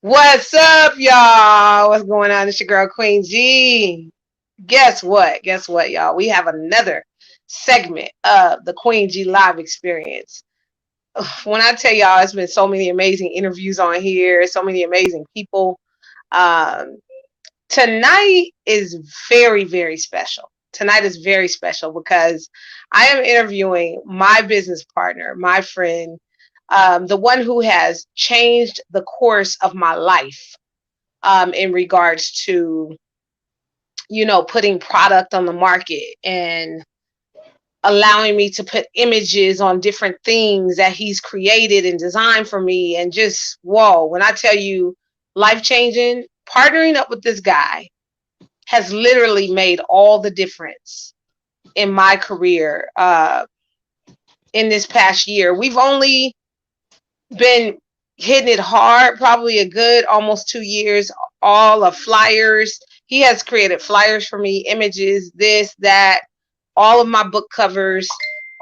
What's up, y'all? What's going on? It's your girl Queen G. Guess what? Guess what, y'all? We have another segment of the Queen G Live Experience. When I tell y'all, it's been so many amazing interviews on here, so many amazing people. Um, Tonight is very, very special. Tonight is very special because I am interviewing my business partner, my friend, the one who has changed the course of my life in regards to, putting product on the market and allowing me to put images on different things that he's created and designed for me. And just, whoa, when I tell you life changing, partnering up with this guy has literally made all the difference in my career in this past year. We've only been hitting it hard, probably a good almost 2 years, all of flyers. He has created flyers for me, images, this, that, all of my book covers,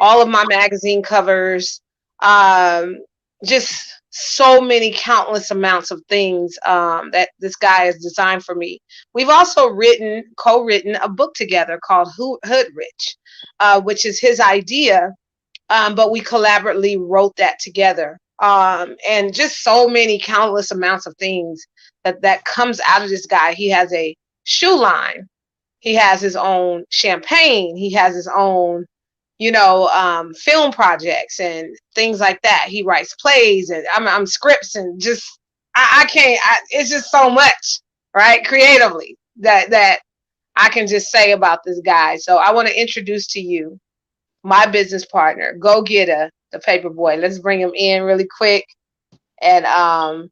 all of my magazine covers, um, just so many countless amounts of things that this guy has designed for me. We've also co-written a book together called Hood Rich, which is his idea, but we collaboratively wrote that together. And just so many countless amounts of things that comes out of this guy. He has a shoe line. He has his own champagne. He has his own, film projects and things like that. He writes plays and I'm scripts and just I can't. It's just so much, right? Creatively that I can just say about this guy. So I want to introduce to you my business partner, Gogetta, the Paperboi. Let's bring him in really quick and What's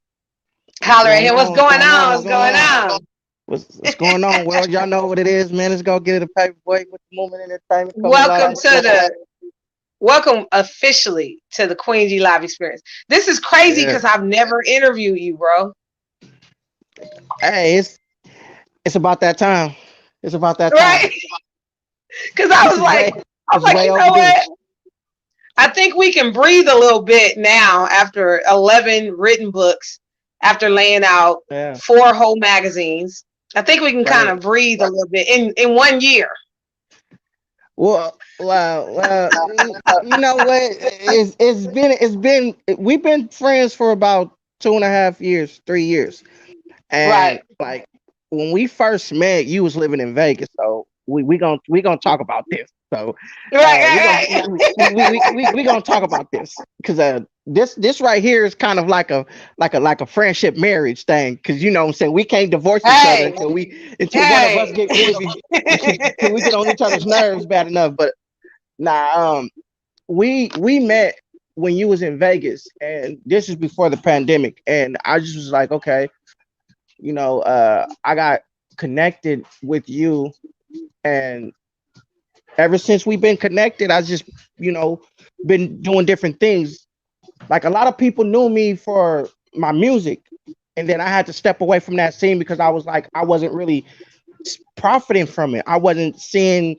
holler at going him. What's on? What's going going on? on? What's What's going going on? on? What's going on? Well, y'all know what it is, man. Let's go get it a paper boy with the movement entertainment coming Welcome live. to the welcome officially to the Queen G Live Experience. This is crazy Yeah. because I've never interviewed you, bro. Hey, it's about that time. It's about that time. Right? Because I This was is like, way this is way you know overdue. what? I think we can breathe a little bit now after 11 written books, after laying out Yeah. 4 whole magazines. I think we can kind Right. of breathe a little bit in 1 year. You know what? It's been we've been friends for about 2.5 years, 3 years, and Right. like when we first met, you was living in Vegas, so we gonna talk about this. So Right, we gonna right, we gonna talk about this because this right here is kind of like a friendship marriage thing, because you know what I'm saying, we can't divorce each other right. until one of us Hey, get really be till we get on each other's nerves bad enough. But nah, we met when you was in Vegas, and this is before the pandemic, and I just was like, okay, I got connected with you, and ever since we've been connected, I just, you know, been doing different things. Like a lot of people knew me for my music, and then I had to step away from that scene because I was like, I wasn't really profiting from it. I wasn't seeing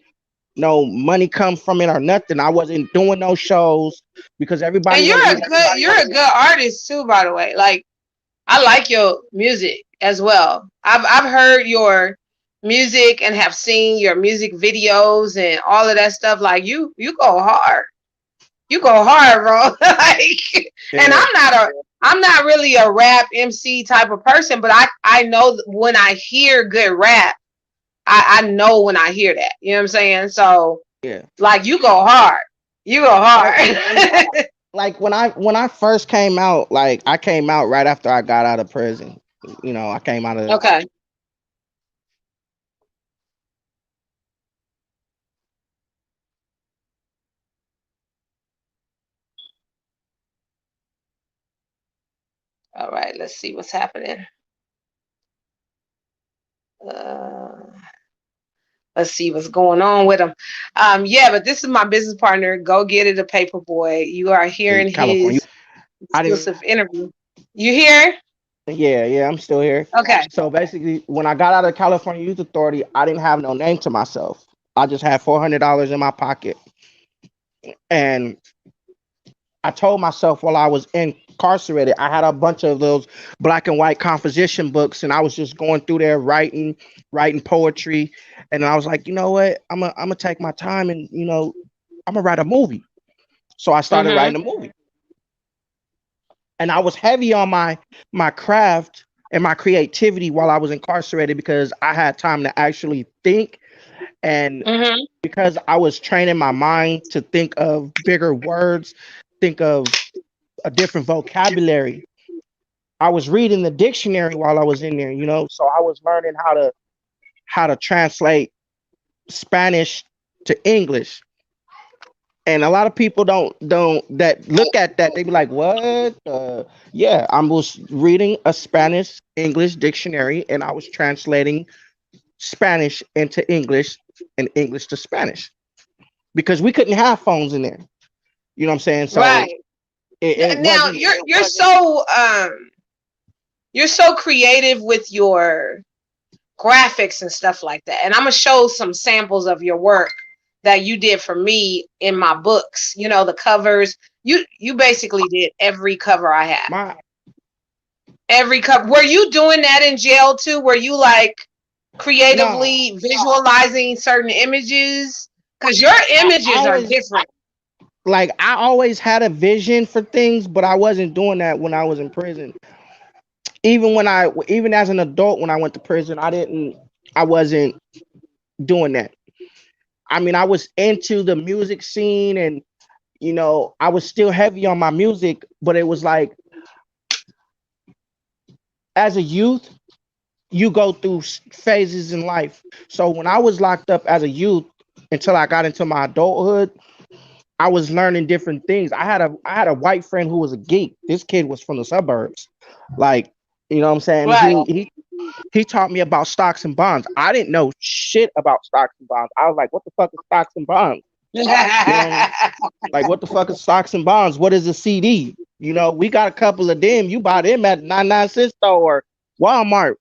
no money come from it or nothing. I wasn't doing no shows because and everybody wanted me. you're a good artist too, by the way. Like I like your music as well. I've heard your music and have seen your music videos and all of that stuff. Like you go hard. You go hard, bro. Like, and Yeah, I'm not really a rap MC type of person, but I know when I hear good rap, I know when I hear that. You know what I'm saying? So yeah. like you go hard. You go Like hard. when I first came out, like I came out right after I got out of prison. I came out of. Okay. All right, let's see what's happening. Uh, let's see what's going on with him. Yeah, but this is my business partner. Go get it, a paper boy. You are In hearing California. his I didn't. exclusive interview. You hear? Yeah, yeah, I'm still here. Okay. So basically, when I got out of California Youth Authority, I didn't have no name to myself. I just had $400 in my pocket, and I told myself while I was incarcerated, I had a bunch of those black and white composition books, and I was just going through there writing poetry, and I was like, you know what, I'm gonna take my time, and I'm gonna write a movie. So I started Mm-hmm. writing a movie, and I was heavy on my craft and my creativity while I was incarcerated because I had time to actually think, and Mm-hmm. because I was training my mind to think of bigger words, think of a different vocabulary. I was reading the dictionary while I was in there, so I was learning how to translate Spanish to English. And a lot of people don't that look at that, they be like, what? Yeah, I was reading a Spanish English dictionary, and I was translating Spanish into English and English to Spanish because we couldn't have phones in there. You know what I'm saying? So Right. it Now wasn't. you're so creative with your graphics and stuff like that. And I'm gonna show some samples of your work that you did for me in my books. The covers. You basically did every cover I had. My Every cover. Were you doing that in jail too? Were you like no, creatively visualizing certain images? Because your I images are always different. like I always had a vision for things, but I wasn't doing that when I was in prison. Even as an adult when I went to prison, I wasn't doing that. I mean, I was into the music scene, and I was still heavy on my music, but it was like as a youth, you go through phases in life. So when I was locked up as a youth until I got into my adulthood, I was learning different things. I had a white friend who was a geek. This kid was from the suburbs. Like, what I'm saying? Right. He taught me about stocks and bonds. I didn't know shit about stocks and bonds. I was like, what the fuck is stocks and bonds? You know, like what the fuck is stocks and bonds? What is a CD? We got a couple of them. You buy them at 99 cent store or Walmart,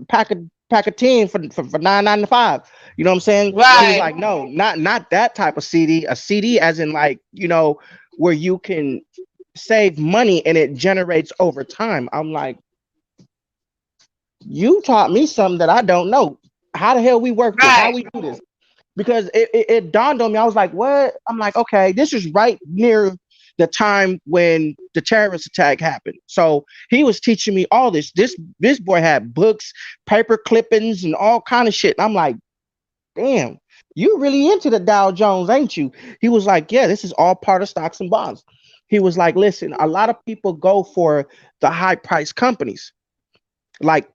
pack of 10 for 9.95. You know what I'm saying? He was Right. like, no, not that type of CD. A CD as in like, where you can save money and it generates over time. I'm like, you taught me something that I don't know. How the hell we work this? How Right. we do this? Because it dawned on me. I was like, what? I'm like, okay, this is right near the time when the terrorist attack happened. So he was teaching me all this. This boy had books, paper clippings, and all kind of shit. And I'm like, damn, you really into the Dow Jones, ain't you? He was like, yeah, this is all part of stocks and bonds. He was like, listen, a lot of people go for the high price companies. Like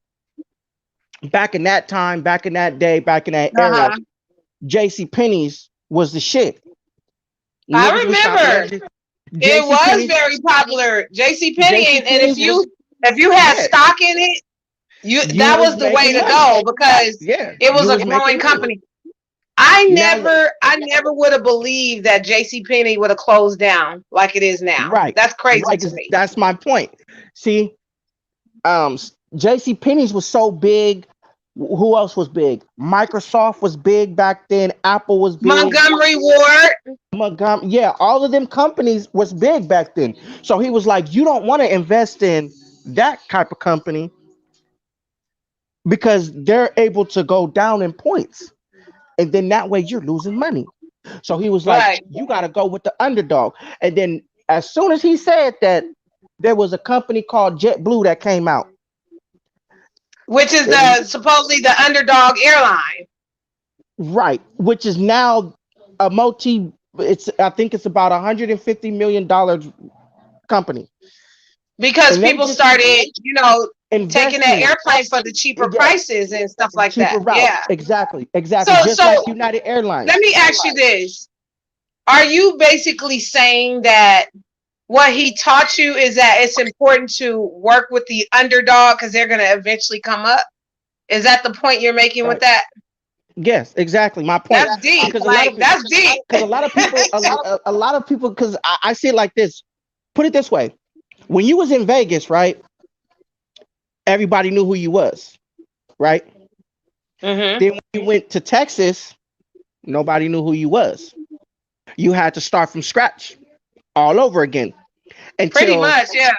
back in that time, back in that day, back in that era, Uh-huh. JC Penney's was the shit. I Niggas was shopping remember at it JC was Penney's. very popular. JC Penney, JC and if Penney's you was, if you had yeah, stock in it, you that was was the way making to money. go because Yeah, it was you a was making growing money. company. I Now look, never I never would have believed that JC Penney would have closed down like it is now. right, That's crazy right, to 'cause me. that's my point. See, JC Penney's was so big. Who else was big? Microsoft was big back then. Apple was big. Montgomery Ward. Montgomery, yeah, all of them companies was big back then. So he was like, you don't want to invest in that type of company because they're able to go down in points, and then that way you're losing money. So he was like, Right. you got to go with the underdog. And then as soon as he said that, there was a company called JetBlue that came out. Which is And the supposedly the underdog airline. right, which is now a multi, it's I think it's about $150 million company. Because And they people just started, taking investing that in it. airplane for the cheaper Yeah, prices and stuff like cheaper that. routes. Yeah. Exactly, So exactly. Just like so United let Airlines. me ask you this. Are you basically saying that what he taught you is that it's important to work with the underdog because they're going to eventually come up? Is that the point you're making with Uh, that? yes, exactly. My point. That's deep. Because a lot Like of people, that's deep. because a lot of people, because I see it like this. Put it this way: when you was in Vegas, right? Everybody knew who you was, right? Mhm. Then when you went to Texas, nobody knew who you was. You had to start from scratch all over again. Pretty until much, yeah.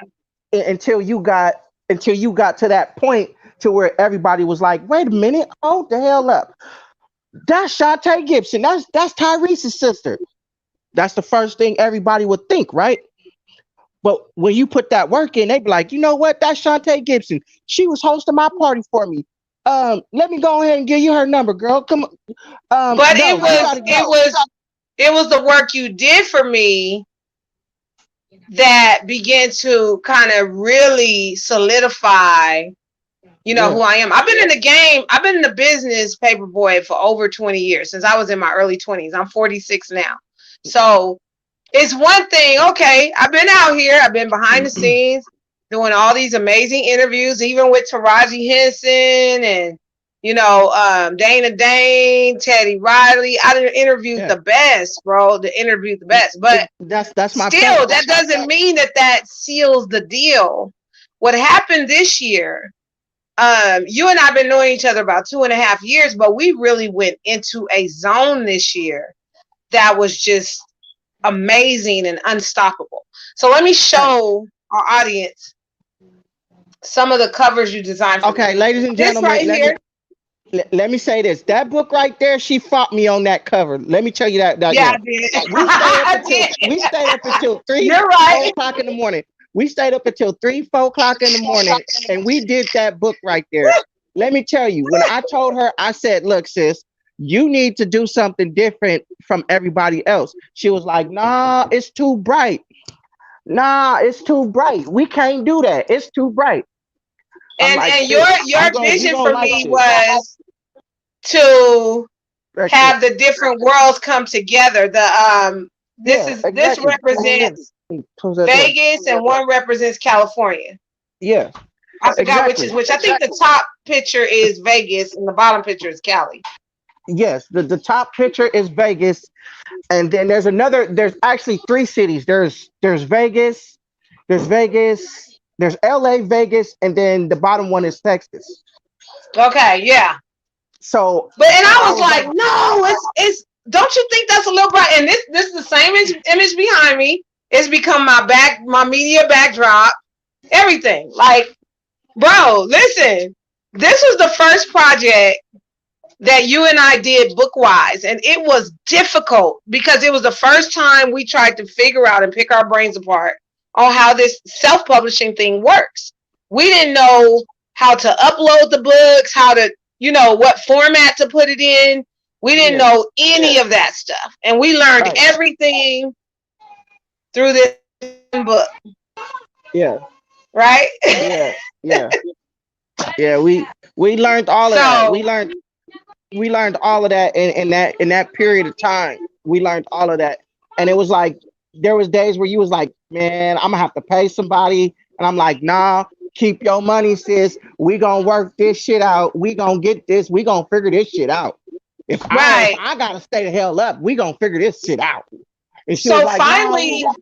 until you got to that point to where everybody was like, wait a minute, hold the hell up. That's Shantae Gibson. That's Tyrese's sister. That's the first thing everybody would think, right? But when you put that work in, they be like, you know what? That's Shantae Gibson. She was hosting my party for me. Let me go ahead and give you her number, girl. Come on. But No, you gotta it go. was it was the work you did for me that began to kind of really solidify, who Yeah. I am. I've been in the game, I've been in the business, Paperboy, for over 20 years, since I was in my early 20s. I'm 46 now. So it's one thing, okay, I've been out here, I've been behind the scenes doing all these amazing interviews, even with Taraji Henson and, Dana Dane, Teddy Riley. I done interviewed Yeah. the best, bro, to interview the best. But That's my still, point. that doesn't mean that seals the deal. What happened this year, you and I have been knowing each other about 2.5 years, but we really went into a zone this year that was just amazing and unstoppable. So let me Right. show our audience some of the covers you designed for me. Okay, ladies and This gentlemen, right here, let me say this. That book right there, she fought me on that cover. Let me tell you that yeah, now. I did. I We did. stayed up until three, You're 4 o'clock in the morning. We stayed up until 3, 4 o'clock in the morning, and we did that book right there. Let me tell you, when I told her, I said, "Look, sis, you need to do something different from everybody else." She was like, "Nah, it's too bright. Nah, it's too bright. We can't do that. It's too bright." I'm and like, and your "Sis, your you vision gonna for like me this." was to Right there. have the different worlds come together. Yeah, This exactly. Come on in. represents Close that door. Vegas and one represents California. Yeah, I forgot which is exactly. which. I think the top picture is Vegas and the bottom picture is Cali. Yes, the top picture is Vegas, and then there's actually three cities. There's Vegas, there's LA, Vegas, and then the bottom one is Texas. Okay, yeah. So But and I I was was like, like, no, it's don't you think that's a little bright? And this is the same image behind me. It's become my media backdrop, everything. Like, bro, listen, this was the first project that you and I did book wise, and it was difficult because it was the first time we tried to figure out and pick our brains apart on how this self publishing thing works. We didn't know how to upload the books, how to, what format to put it in. We didn't yeah, know any of that stuff. And we learned right, everything through this book, yeah, right? yeah, yeah, yeah. We learned all of that. So, We learned all of that in that period of time. We learned all of that, and it was like there was days where you was like, "Man, I'm gonna have to pay somebody," and I'm like, "Nah, keep your money, sis. We gonna work this shit out. We gonna get this. We gonna figure this shit out. If right. I gotta stay the hell up, we gonna figure this shit out." And she was So like, "No,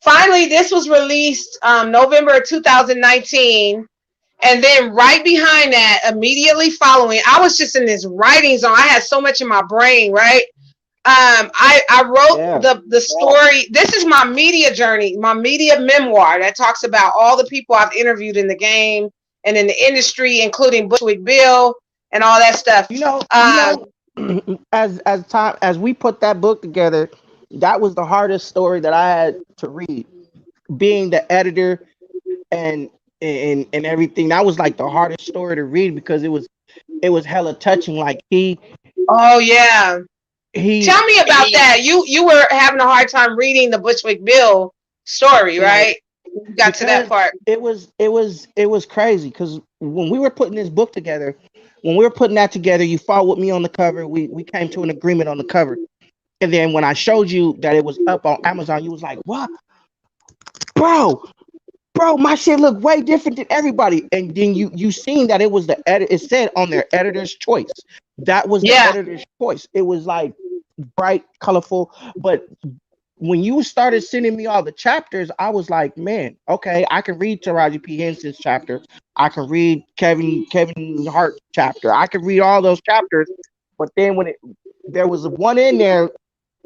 finally, this was released November 2019. And then right behind that, immediately following, I was just in this writing zone. I had so much in my brain, right? I wrote yeah, the story. This is my media journey, my media memoir that talks about all the people I've interviewed in the game and in the industry, including Bushwick Bill and all that stuff. you Um, know." As we put that book together, that was the hardest story that I had to read. Being the editor and and everything, that was like the hardest story to read because it was hella touching. Like oh yeah, he tell me about that. You were having a hard time reading the Bushwick Bill story, like right? You got to that because part. it was crazy because when we were putting this book together, when we were putting that together, you fought with me on the cover. We came to an agreement on the cover, and then when I showed you that it was up on Amazon, you was like, "What, bro? Bro, my shit look way different than everybody." And then you seen that it was the edit. It said on their editor's choice. That was the Yeah, editor's choice. It was like bright, colorful. But when you started sending me all the chapters, I was like, man, okay, I can read Taraji P. Henson's chapter. I can read Kevin Hart chapter. I can read all those chapters. But then there was one in there,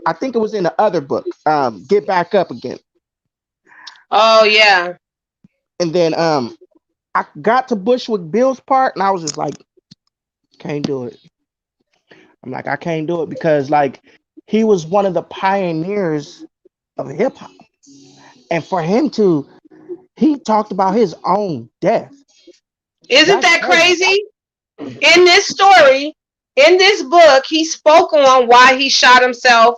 I think it was in the other book, Get Back Up Again. Oh yeah. And then I got to Bushwick Bill's part, and I was just like, can't do it. I'm like, I can't do it because like he was one of the pioneers of hip hop, and for him to he talked about his own death. Isn't That's that crazy. crazy? In this story, in this book, he spoke on why he shot himself,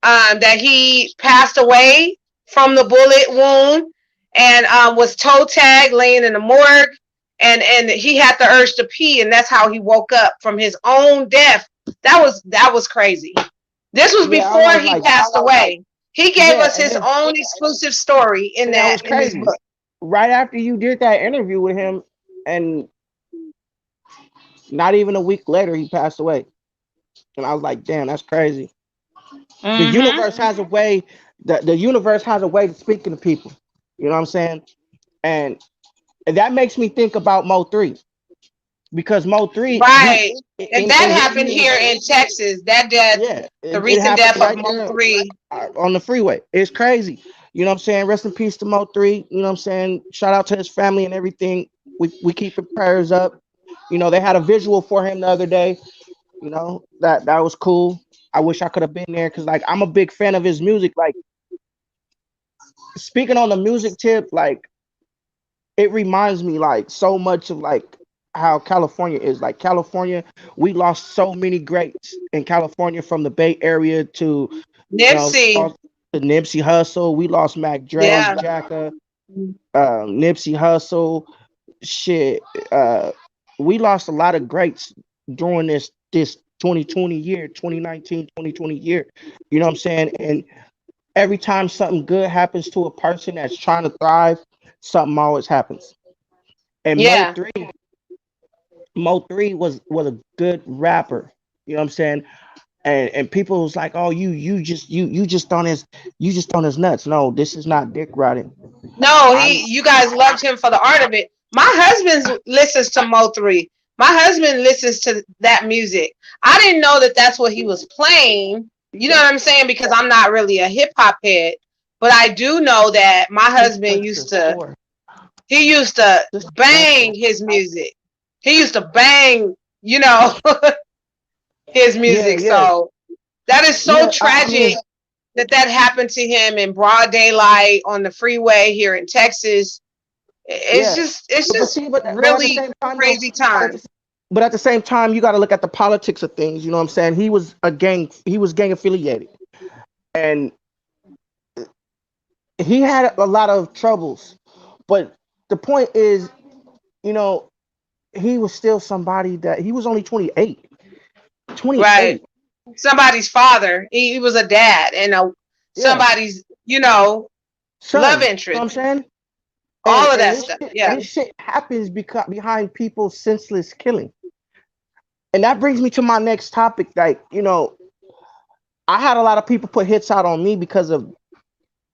that he passed away from the bullet wound, and was toe tagged laying in the morgue, and he had the urge to pee, and that's how he woke up from his own death. That was crazy. This was Yeah, I before was he like, passed away. He gave yeah, us and his then own exclusive story in and that that was in this crazy. book. Right after you did that interview with him, and not even a week later, he passed away. And I was like, damn, that's crazy. The Mm-hmm. universe has a way. The universe has a way to speaking to people. You know what I'm saying? And that makes me think about Mo 3 because Mo 3 he Right. And that in his happened here in Texas. That death, yeah, the it recent happened death of right Mo there 3. on the freeway. It's crazy. You know what I'm saying? Rest in peace to Mo 3. You know what I'm saying? Shout out to his family and everything. We keep your prayers up. You know, they had a visual for him the other day. You know, that was cool. I wish I could have been there because like I'm a big fan of his music. Like speaking on the music tip, like it reminds me like so much of like how California is. Like California, we lost so many greats in California from the Bay Area to Nipsey. lost to Nipsey Hussle. We lost Mac Dre, Yeah. Jacka, Nipsey Hussle. Shit, we lost a lot of greats during this 2020 year, 2019, 2020 year. You know what I'm saying? And every time something good happens to a person that's trying to thrive, something always happens. And Mo Yeah. three, Mo 3 was a good rapper. You know what I'm saying? And people was like, oh, you just on his nuts. No, this is not dick riding. No, I'm you guys loved him for the art of it. My husband listens to Mo 3. My husband listens to that music. I didn't know that that's what he was playing. You know yeah, what I'm saying? Because I'm not really a hip hop head, but I do know that my husband sister score. he used to Sister bang score. his music. He used to bang, you know, his Yeah, music. yeah. So that is so Yeah, I tragic mean, that that happened to him in broad daylight on the freeway here in Texas. It's yeah. just it's But just see, but at the really same time though, crazy but at time. the, but at the same time, you got to look at the politics of things. You know what I'm saying? He was gang affiliated, and he had a lot of troubles. But the point is, you know, he was still somebody that he was only 28. Right. 28. Somebody's father. He was a dad and Yeah, somebody's, you know, love son. You know what interest. I'm saying? All of And that stuff. Yeah. his shit happens because behind people's senseless killing. And that brings me to my next topic. Like, you know, I had a lot of people put hits out on me because of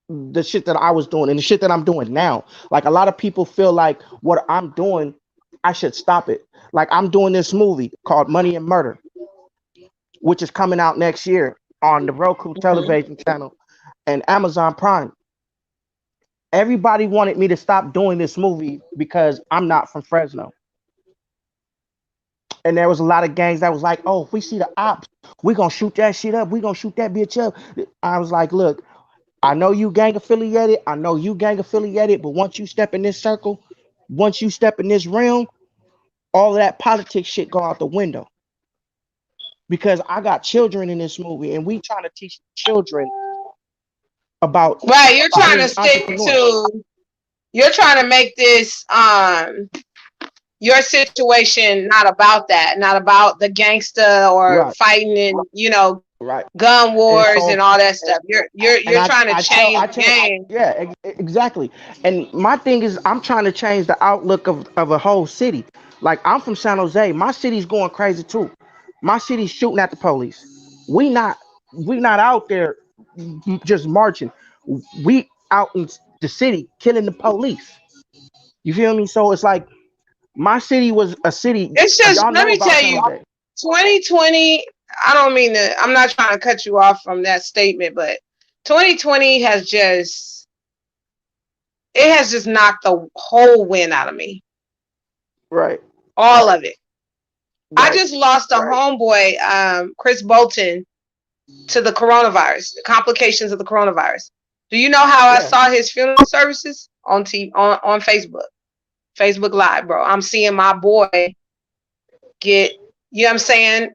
the shit that I was doing and the shit that I'm doing now. Like a lot of people feel like what I'm doing, I should stop it. Like I'm doing this movie called Money and Murder, which is coming out next year on the Roku Mhm. television channel and Amazon Prime. Everybody wanted me to stop doing this movie because I'm not from Fresno. And there was a lot of gangs that was like, oh, if we see the ops, we gonna shoot that shit up. We gonna shoot that bitch up. I was like, look, I know you gang affiliated. I know you gang affiliated, but once you step in this circle, once you step in this realm, all of that politics shit go out the window. Because I got children in this movie, and we trying to teach children about Right. You're trying to being stick entrepreneurs. to you're trying to make this your situation not about that, not about the gangster or Right, fighting in, right. gun And wars and so, all that stuff. and You're trying to change I the tell, game. yeah, exactly. And my thing is, I'm trying to change the outlook of a whole city. Like I'm from San Jose, my city's going crazy too. My city's shooting at the police. We not, we not out there just marching. We out in the city killing the police. You feel me? So it's like my city was a city. It's just, Y'all let know me about tell San you, Jose. 2020, I don't mean to, I'm not trying to cut you off from that statement, but 2020 has just it has just knocked the whole wind out of me. Right. All of it. I Right. just lost a homeboy, Chris Bolton, to the coronavirus, the complications of the coronavirus. Do you know how I Yeah. saw his funeral services on TV, on Facebook? Facebook Live, bro. I'm seeing my boy get, you know what I'm saying?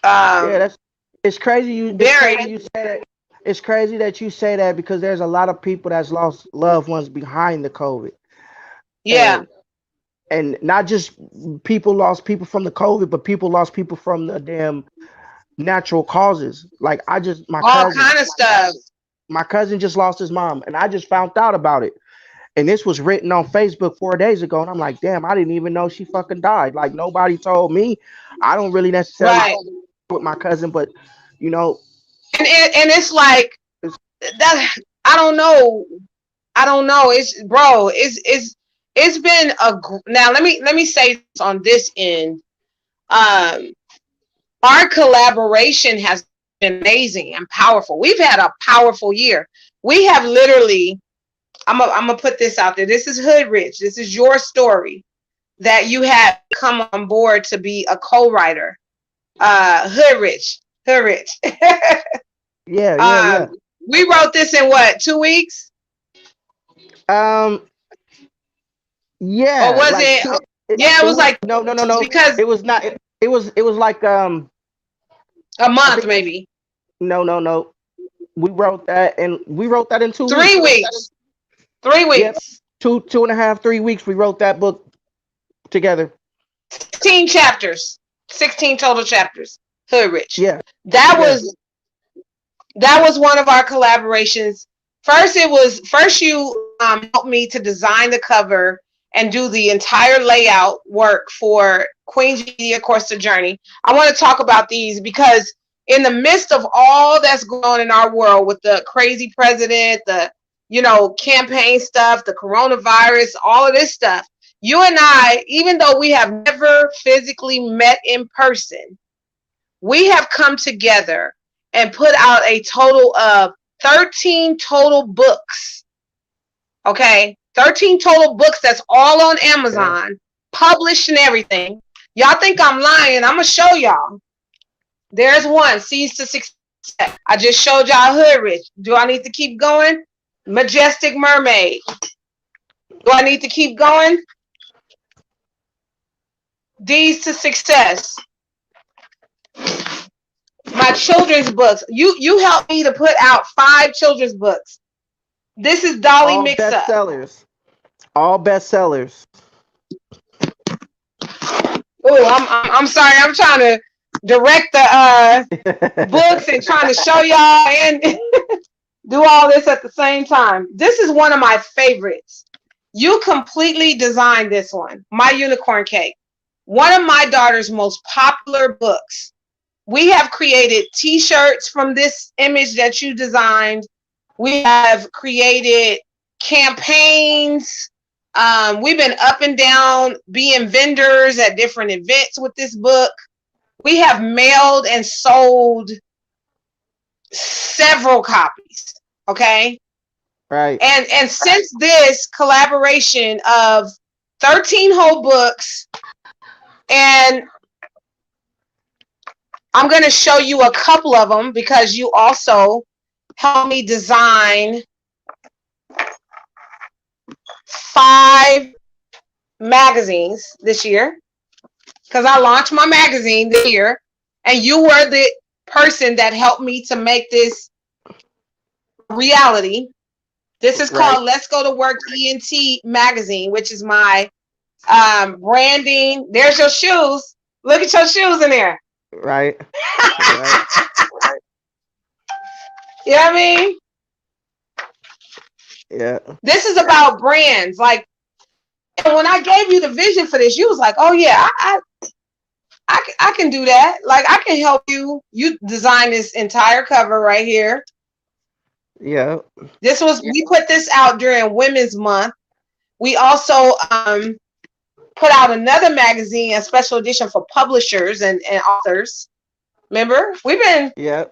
Yeah, Um, that's it's crazy it's buried. crazy you say that. It's crazy that you say that because there's a lot of people that's lost loved ones behind the COVID. Yeah. And not just people lost people from the COVID, but people lost people from the damn natural causes. Like I just All kind of stuff. my cousin just lost his mom and I just found out about it. And this was written on Facebook 4 days ago. And I'm like, damn, I didn't even know she fucking died. Like nobody told me. I don't really necessarily Right. with my cousin, but you know, And it's like it's that. I don't know. I don't know. It's bro. It's been a now. Let me say this on this end. Um, our collaboration has been amazing and powerful. We've had a powerful year. We have literally. I'm gonna put this out there. This is Hood Rich. This is your story that you have come on board to be a co-writer. Hood Rich. Hood Rich. yeah, yeah, um, yeah. we wrote this in what, 2 weeks? Um, Or yeah, was like it? two. Yeah, it It was was like no, no, no, no. because It was not. It was like a I month think maybe. no, no, no. We wrote that in 3 2 weeks. weeks. 3 Yep, weeks. 2.5, 3 weeks. We wrote that book together. 16 chapters. 16 total chapters. Hood Rich. Yeah, That yeah, was that was one of our collaborations. First you helped me to design the cover and do the entire layout work for Queen's Media Course to Journey. I want to talk about these because in the midst of all that's going on in our world with the crazy president, the campaign stuff, the coronavirus, all of this stuff, you and I, even though we have never physically met in person, we have come together and put out a total of 13 total books. Okay? 13 total books that's all on yeah. Amazon, published and everything. Y'all think I'm lying. I'm going to show y'all. There's one, Seeds to Success. I just showed y'all Hood Rich. Do I need to keep going? Majestic Mermaid. Do I need to keep going? Deeds to Success. My children's books. You helped me to put out 5 children's books. This is Dolly All Mix Up. bestsellers. All bestsellers. Oh, I'm sorry. I'm trying to direct the books and trying to show y'all and do all this at the same time. This is one of my favorites. You completely designed this one, My Unicorn Cake. One of my daughter's most popular books. We have created t-shirts from this image that you designed. We have created campaigns. We've been up and down being vendors at different events with this book. We have mailed and sold several copies. Okay. Right. And since this collaboration of 13 whole books, and I'm going to show you a couple of them because you also helped me design 5 magazines this year, because I launched my magazine this year and you were the person that helped me to make this reality. This is Right. called Let's Go to Work ENT magazine, which is my branding. There's your shoes. Look at your shoes in there. Right. Right. You know what I mean? Yeah. This is about brands. Like, when I gave you the vision for this, you was like, "Oh yeah, I can do that. Like, I can help you. You design this entire cover right here. Yeah. We put this out during Women's Month. We also put out another magazine, a special edition for publishers and authors. Remember, we've been Yeah.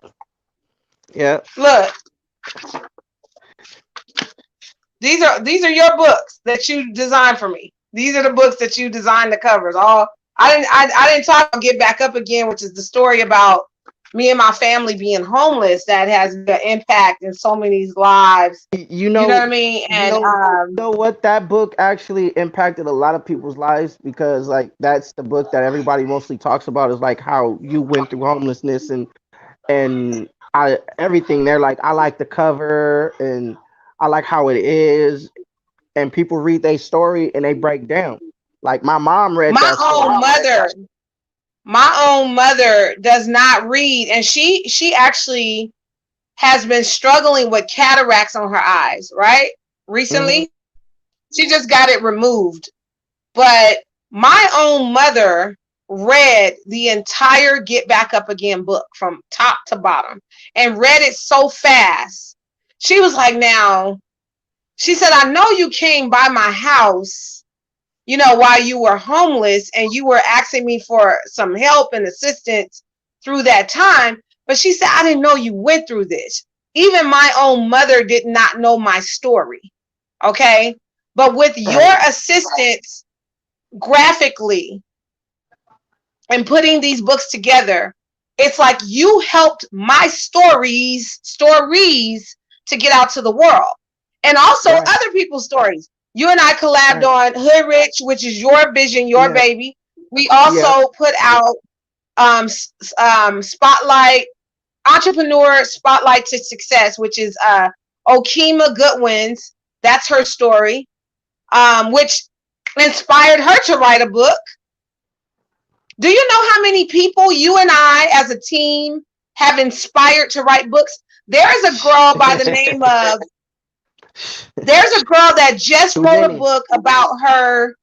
Yeah. look. These are your books that you designed for me. These are the books that you designed the covers. All I didn't talk about Get Back Up Again, which is the story about me and my family being homeless that has an impact in so many lives. You You know what know, I mean? you know what, that book actually impacted a lot of people's lives, because like that's the book that everybody mostly talks about, is like how you went through homelessness, and I everything there. Like, I like the cover, and I like how it is, and people read their story and they break down. Like, my mom read my that story. own mother, my own mother does not read, and she actually has been struggling with cataracts on her eyes, right? Hmm. Recently, she just got it removed. But my own mother read the entire Get Back Up Again book from top to bottom and read it so fast. She was like, now, she said, I know you came by my house, while you were homeless and you were asking me for some help and assistance through that time. But she said, I didn't know you went through this. Even my own mother did not know my story. Okay. But with your Right. assistance graphically and putting these books together, it's like you helped my stories to get out to the world. And also Right. other people's stories. You and I collabed Right. on Hood Rich, which is your vision, your Yeah. baby. We Yeah. also put out Spotlight, Entrepreneur Spotlight to Success, which is Okima Goodwin's. That's her story, which inspired her to write a book. Do you know how many people you and I as a team have inspired to write books? There's a girl that just Too wrote a many. book about her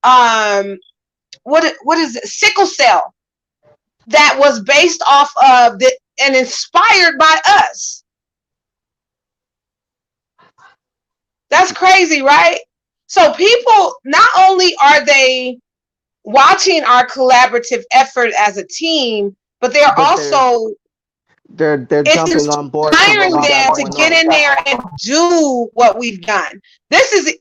um what is it? Sickle cell, that was based off of the and inspired by us. That's crazy, right? So people, not only are they watching our collaborative effort as a team, but they're But also they're it's jumping on board to what inspiring we got them to going get on. in there and do what we've done. This is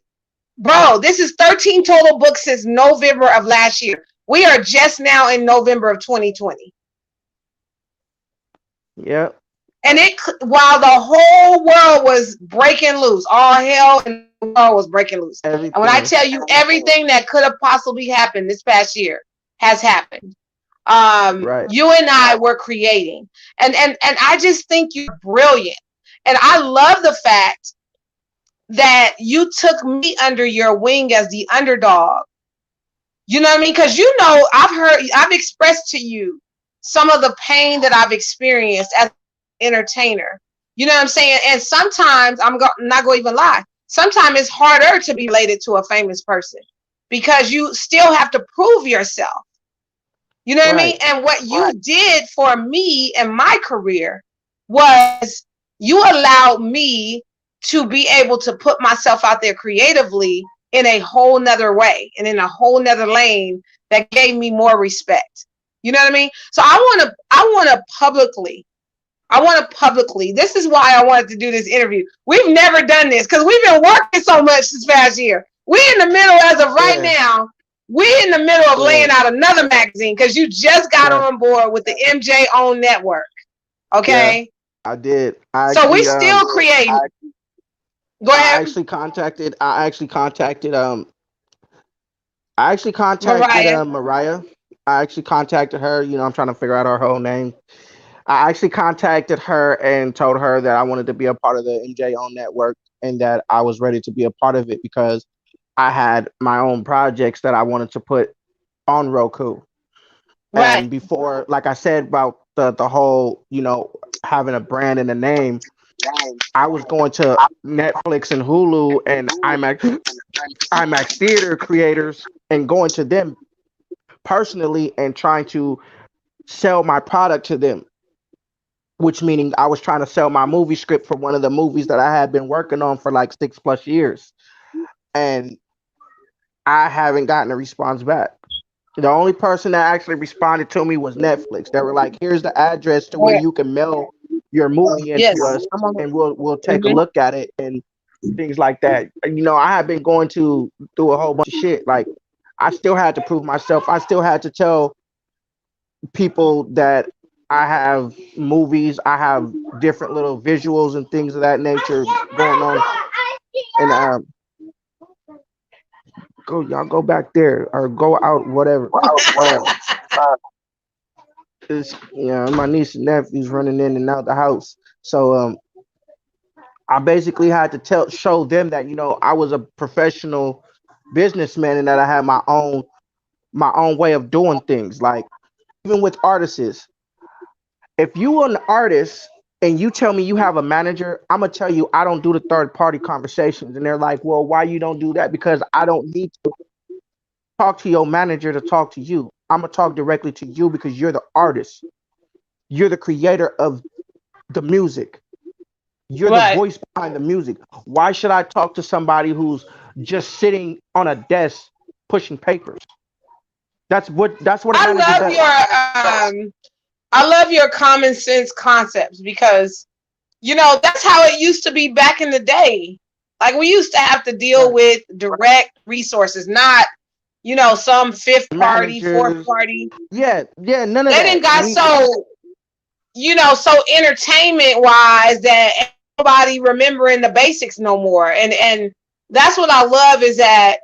this is 13 total books since November of last year. We are just now in November of 2020. Yep. And while the whole world was breaking loose, all hell in the world was breaking loose. And when I Everything. tell you everything that could have possibly happened this past year has happened, Right. you and I were creating, and I just think you're brilliant, and I love the fact that you took me under your wing as the underdog. You know what I mean? Because I've expressed to you some of the pain that I've experienced as an entertainer. You know what I'm saying? And sometimes not going to even lie. Sometimes it's harder to be related to a famous person because you still have to prove yourself. You know what I mean? Right. And what you did for me and my career was you allowed me to be able to put myself out there creatively in a whole nother way and in a whole nother lane that gave me more respect. You know what I mean? So I want to publicly, this is why I wanted to do this interview. We've never done this because we've been working so much this past year. We in the middle, as of right Yeah. now, we in the middle of Yeah. laying out another magazine because you just got Yeah. on board with the MJ Own Network. Yeah. Okay. I did. I So we actually still creating. Go ahead, I actually contacted I actually contacted Mariah. Mariah. I actually contacted her. I'm trying to figure out her whole name. I actually contacted her and told her that I wanted to be a part of the MJ on network, and that I was ready to be a part of it because I had my own projects that I wanted to put on Roku. Right. And before, like I said about the whole, having a brand and a name, I was going to Netflix and Hulu and IMAX theater creators and going to them personally and trying to sell my product to them, which meaning I was trying to sell my movie script for one of the movies that I had been working on for like 6+ years. And I haven't gotten a response back. The only person that actually responded to me was Netflix. They were like, here's the address to where Okay. you can mail your movie Yes. into us, I'm on. and we'll take a Mhm. look at it. And things like that. I had been going to through a whole bunch of shit. Like I still had to prove myself. I still had to tell people that I have movies, I have different little visuals and things of that nature going on. And go y'all go back there or go out, whatever. Uh, my niece and nephews running in and out the house. So I basically had to show them that I was a professional businessman and that I had my own way of doing things. Like even with artists, if you are an artist and you tell me you have a manager, I'm gonna tell you I don't do the third party conversations. And they're like, well, why you don't do that? Because I don't need to talk to your manager to talk to you. I'm gonna talk directly to you because you're the artist. You're the creator of the music. You're the Right. voice behind the music. Why should I talk to somebody who's just sitting on a desk pushing papers? That's what a I manager love does. I love your common sense concepts because that's how it used to be back in the day. Like we used to have to deal Right. with direct resources, not some fifth party, fourth Managers. party. Yeah, yeah, none of They that. didn't got so entertainment wise that nobody remembering the basics no more. And that's what I love is that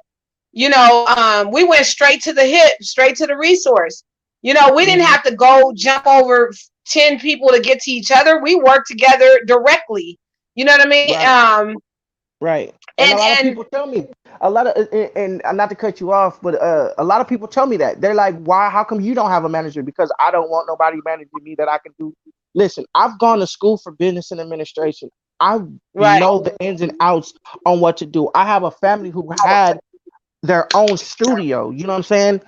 we went straight to the hip, straight to the resource. We didn't Mhm. have to go jump over 10 people to get to each other. We worked together directly. You know what I mean? Right. Right. And a lot of And people tell me and not to cut you off, but a lot of people tell me that they're like, why? How come you don't have a manager? Because I don't want nobody managing me that I can do. Listen, I've gone to school for business and administration. I right. know the ins and outs on what to do. I have a family who had their own studio. You know what I'm saying?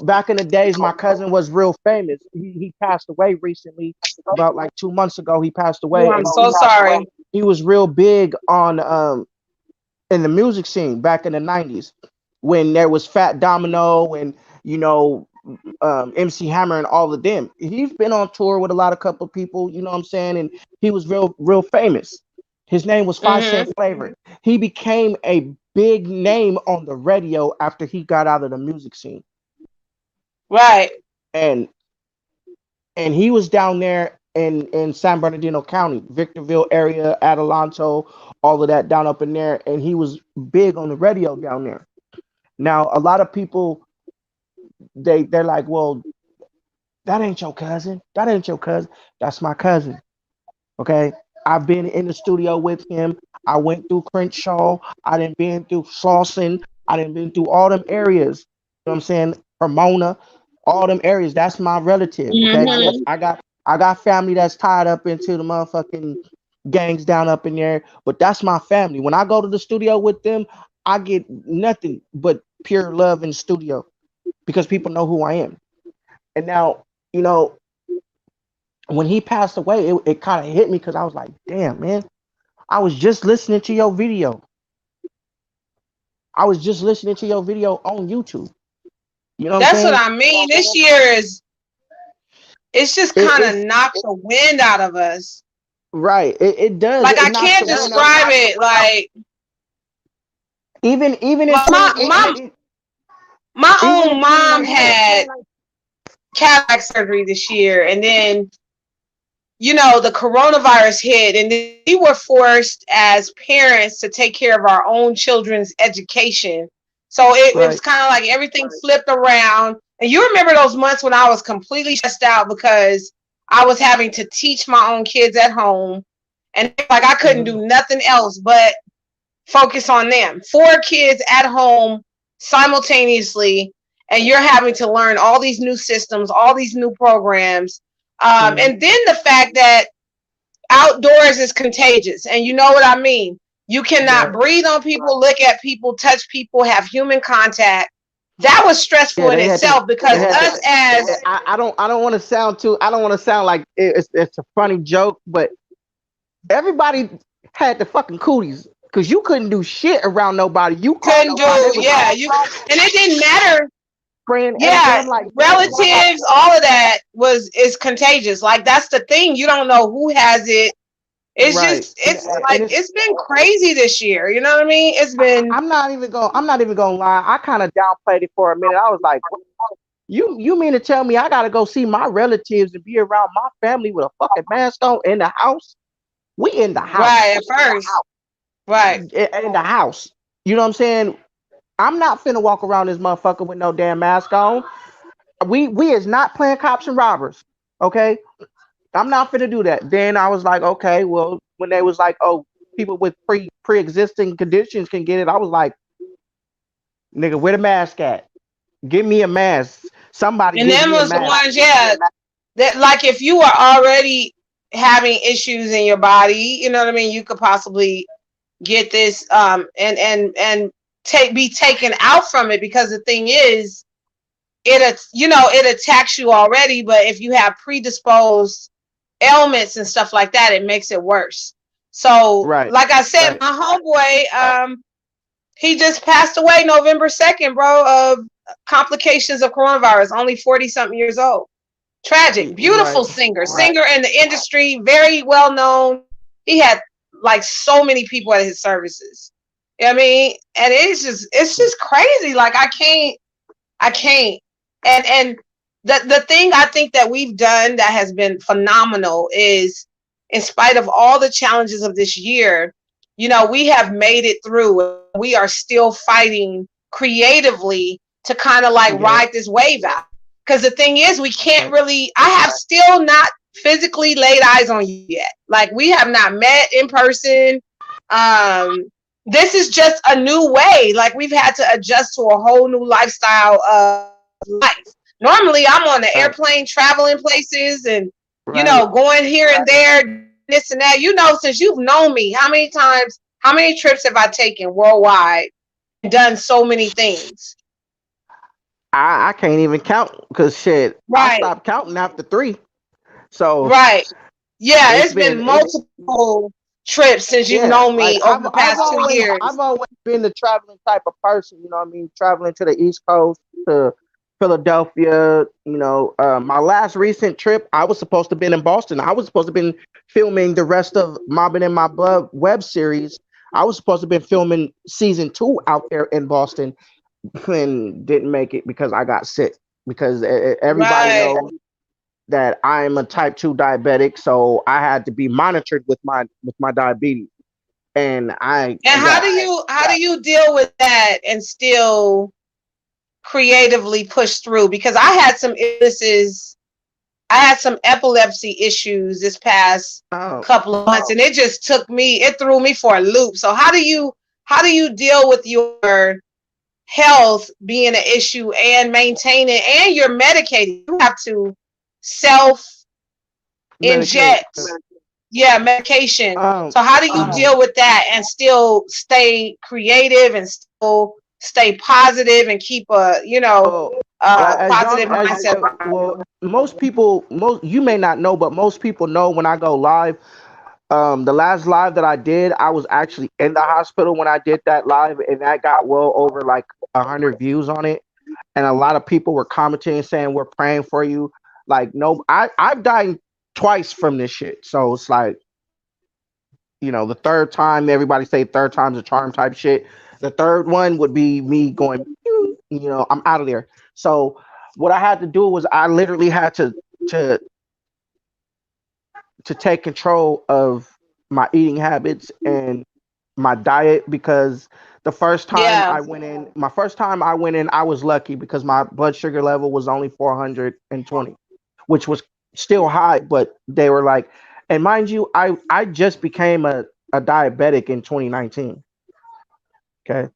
Back in the days, my cousin was real famous. He passed away recently, about like 2 months ago. He passed Oh, away, I'm and so sorry. he was real big on in the music scene back in the '90s when there was Fat Domino and you know MC Hammer and all of them. He's been on tour with a lot of couple of people. You know what I'm saying, and he was real famous. His name was Five Hmm. Cent Flavor. He became a big name on the radio after he got out of the music scene, Right. and he was down there in San Bernardino County, Victorville area, Adelanto, all of that down up in there, and he was big on the radio down there. Now, a lot of people they're like, well, that ain't your cousin. That ain't your cousin. That's my cousin. Okay. I've been in the studio with him. I went through Crenshaw. I done been through Slauson. I done been through all them areas. You know what I'm saying? Pomona, all them areas. That's my relative. Okay. Yes, Hmm. I got family that's tied up into the motherfucking gangs down up in there, but that's my family. When I go to the studio with them, I get nothing but pure love in the studio because people know who I am. And now, you know, when he passed away, it kind of hit me because I was like, damn, man, I was just listening to your video. I was just listening to your video on YouTube. You know what I'm That's what saying? I mean. This year it's just kind of It's knocked the wind out of us. right. It does. Like It I knocks can't the wind out. describe it. Like Even in my my 20, my, my even in own mom 2019. had cataract surgery this year, and then the coronavirus hit, and we were forced as parents to take care of our own children's education. So it was Right. kind of like everything flipped around. And you remember those months when I was completely stressed out because I was having to teach my own kids at home, and like I couldn't Hmm. do nothing else but focus on them. Four kids at home simultaneously, and you're having to learn all these new systems, all these new programs. Hmm. And then the fact that outdoors is contagious. And you know what I mean? You cannot Yeah. breathe on people, look at people, touch people, have human contact. That was stressful Yeah. in They had to. itself because They had us to. as I don't want to sound too. I don't want to sound like it's a funny joke, but everybody had the fucking cooties because you couldn't do shit around nobody. You called couldn't somebody, they do, was yeah, you and it didn't matter. spraying everything. Yeah, I'm like, man, why? relatives, all of that is contagious. Like that's the thing. You don't know who has it. It's right. just it's And like it's it's been crazy this year. You know what I mean? It's been I'm not even gonna lie. I kind of downplayed it for a minute. I was like, you mean to tell me I gotta go see my relatives and be around my family with a fucking mask on in the house? We in the right house. at first. Right. In the house. You know what I'm saying? I'm not finna walk around this motherfucker with no damn mask on. We is not playing cops and robbers. Okay? I'm not finna do that. Then I was like, okay, well, when they was like, oh, people with pre-existing conditions can get it, I was like, nigga, where the mask at? Give me a mask. Somebody And give them me a was the mask. ones, yeah, that like if you are already having issues in your body, you know what I mean, you could possibly get this and take be taken out from it because the thing is it attacks you already, but if you have predisposed ailments and stuff like that, it makes it worse. So, Right. like I said, Right. my homeboy, he just passed away November 2nd, bro, of complications of coronavirus, only 40 something years old. Tragic, Right. beautiful singer, Right. singer in the industry, very well known. He had like so many people at his services. You know what I mean? And it's just crazy. Like I can't. And the thing I think that we've done that has been phenomenal is, in spite of all the challenges of this year, we have made it through. We are still fighting creatively to kind of like Yeah. ride this wave out. Because the thing is, we can't Right. really. I have still not physically laid eyes on you yet. Like we have not met in person. Um, this is just a new way. Like we've had to adjust to a whole new lifestyle of life. Normally, I'm on the Right. airplane traveling places and Right. going here and there, this and that. Since you've known me, how many times, how many trips have I taken worldwide and done so many things? I can't even count because shit, I Right, stopped counting after three. So right. Yeah, it's it's been been it's multiple trips since you've yeah, known like me over the past 2 years. I've always been the traveling type of person, you know what I mean? Traveling to the East Coast, to Philadelphia, my last recent trip, I was supposed to be in Boston. I was supposed to been filming the rest of Mobbing in My Blood web series. I was supposed to been filming season 2 out there in Boston and didn't make it because I got sick. Because everybody Right. knows that I'm a type 2 diabetic, so I had to be monitored with my diabetes. And I And how got do you deal with that and still creatively push through? Because I had some epilepsy issues this past oh, couple of months, and it threw me for a loop. So how do you deal with your health being an issue and maintaining, and you're medicated? You have to self medicate. inject, yeah, medication. Um, So how do you deal with that and still stay creative and still stay positive and keep well, as y'all, positive mindset? well, most you may not know, but most people know when I go live. The last live that I did, I was actually in the hospital when I did that live, and that got well over like 100 views on it. And a lot of people were commenting saying we're praying for you. Like, no, I've died twice from this shit, so it's like the third time, everybody say third time's a charm type shit. The third one would be me going, I'm out of there. So what I had to do was I literally had to to take control of my eating habits and my diet because Yeah. my first time I went in, I was lucky because my blood sugar level was only 420, which was still high, but they were like, and mind you, I just became a diabetic in 2019. Okay,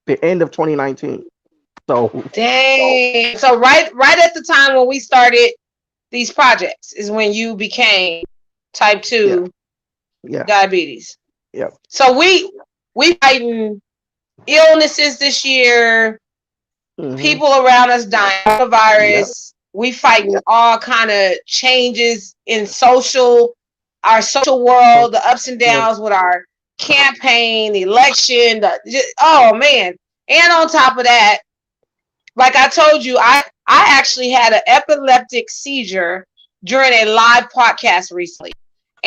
the end of 2019. So Dang. So right at the time when we started these projects is when you became type yeah, 2 yeah, diabetes. yeah. So we fighting illnesses this year, Hmm. people around us dying of Yep. virus. We fighting all kind of changes in our social world, the ups and Yep. downs with our campaign, the election. Oh man! And on top of that, like I told you, I actually had an epileptic seizure during a live podcast recently,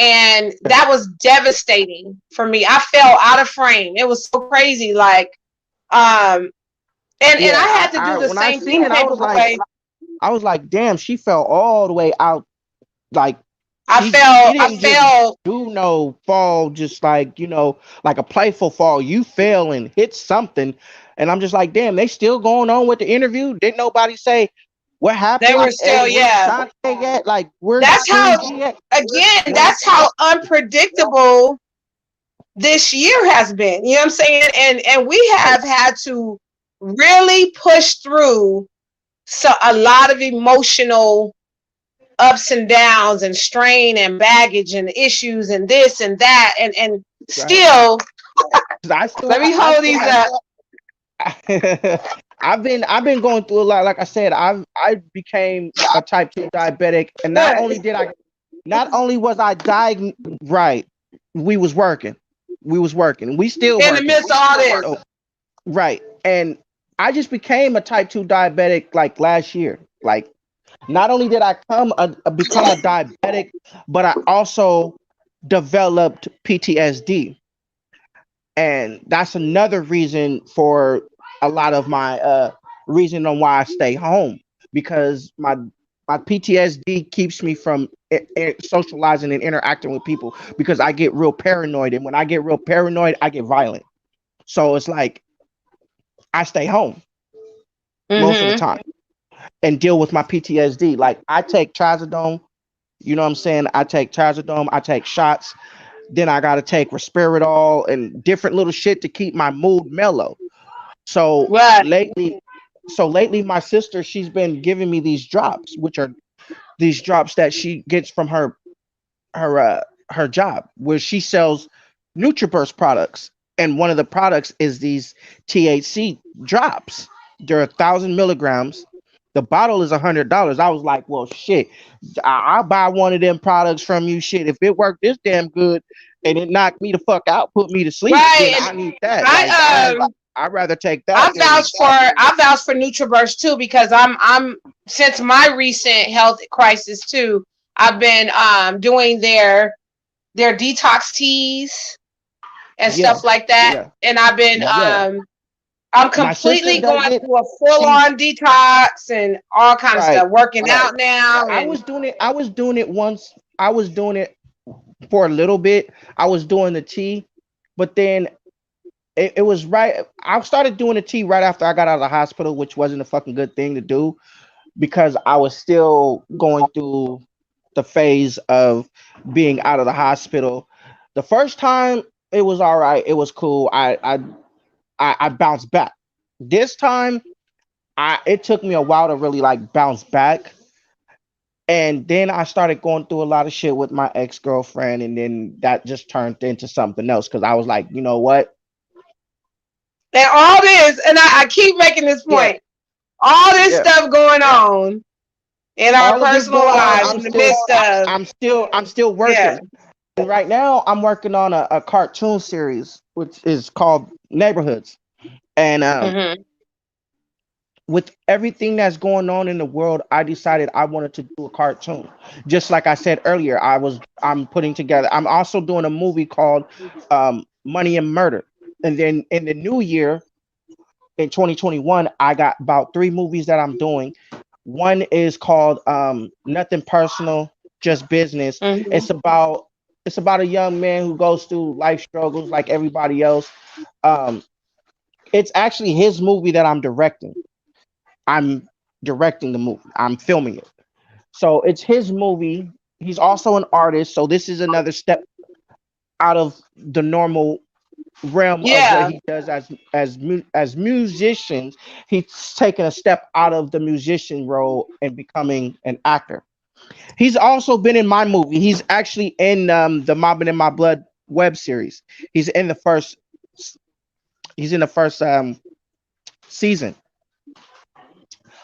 And that was devastating for me. I fell out of frame. It was so crazy. Like, um, and I Yeah, had to do the when I same seen thing, it, Paperboy. I was like, damn, she fell all the way out. Like I she fell, I didn't just fell. do no fall, just like like a playful fall. You fell and hit something, and I'm just like, damn, they still going on with the interview. Didn't nobody say what They happened? were Hey, still, where's yeah. Shantae at? Like, where's That's how, Queen G at? again, No. that's how unpredictable this year has been. You know what I'm saying? And we Right, have had to really push through a lot of emotional ups and downs and strain and baggage and issues and this and that and right. still 'Cause I still let me I hold still these have up. I've been going through a lot. Like I said, I became a type 2 diabetic, and not only was I diagnosed right, we was working. We was working. We still In the working. midst of all this. So, right. And I just became a type 2 diabetic like last year. Like not only did I become a diabetic, but I also developed PTSD. And that's another reason for a lot of my reason on why I stay home, because my PTSD keeps me from socializing and interacting with people, because I get real paranoid, and when I get real paranoid I get violent. So it's like I stay home most of the Mm-hmm. time and deal with my PTSD. Like I take trazodone, you know what I'm saying? I take trazodone, I take shots, then I got to take Respiridol and different little shit to keep my mood mellow. So Right. lately, my sister, she's been giving me these drops, which are these drops that she gets from her job, where she sells NutriBurst products, and one of the products is these THC drops. They're 1,000 milligrams. The bottle is $100. I was like, well, shit, I'll buy one of them products from you. Shit, if it worked this damn good and it knocked me the fuck out, put me to sleep, then Right. And I need that. Like I I'd rather take that than I vouch for NutriBurst too, because I'm since my recent health crisis too, I've been doing their detox teas and yeah, stuff like that. yeah, And I've been yeah. I'm My sister completely does going it. through a full She's on detox and all kind of right, stuff, working right. out now I and was doing it. I was doing it once. I was doing it for a little bit. I was doing the tea, but then it was right. I started doing the tea right after I got out of the hospital, which wasn't a fucking good thing to do, because I was still going through the phase of being out of the hospital. The first time it was all right. It was cool. I bounced back. This time it took me a while to really like bounce back. And then I started going through a lot of shit with my ex girlfriend, and then that just turned into something else, because I was like, you know what? all this, and I keep making this Yeah, point. All this yeah. stuff going on in our All of this personal going on, lives in the midst of I'm still yeah. working. And right now, I'm working on a cartoon series, which is called Neighborhoods. And Mm-hmm. with everything that's going on in the world, I decided I wanted to do a cartoon. Just like I said earlier, I'm putting together. I'm also doing a movie called Money and Murder. And then in the new year, in 2021, I got about three movies that I'm doing. One is called Nothing Personal, Just Business. Mm-hmm. It's about a young man who goes through life struggles like everybody else. Um, it's actually his movie that I'm directing. I'm directing the movie. I'm filming it. So it's his movie. He's also an artist, so this is another step out of the normal realm of what Yeah. he does as musicians. He's taken a step out of the musician role and becoming an actor. He's also been in my movie. He's actually in the Mobbing in My Blood web series. He's in the first. He's in the first season.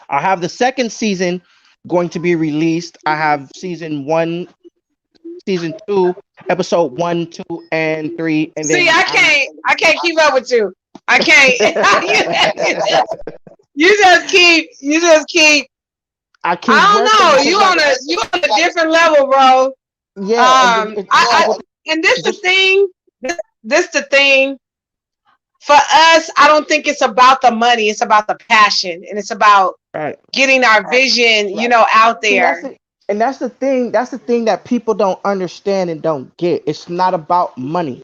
I have the second season going to be released. I have season one, season two, episode one, two, and three, and See, then I can't keep up with you. I can't. You just keep. I keep I don't working know. because like You on a different level, bro. Yeah, and it's more I with and this the just thing. This the thing. For us, I don't think it's about the money. It's about the passion, and it's about right. getting our vision, out See, that's there. it. And that's the thing. That's the thing that people don't understand and don't get. It's not about money.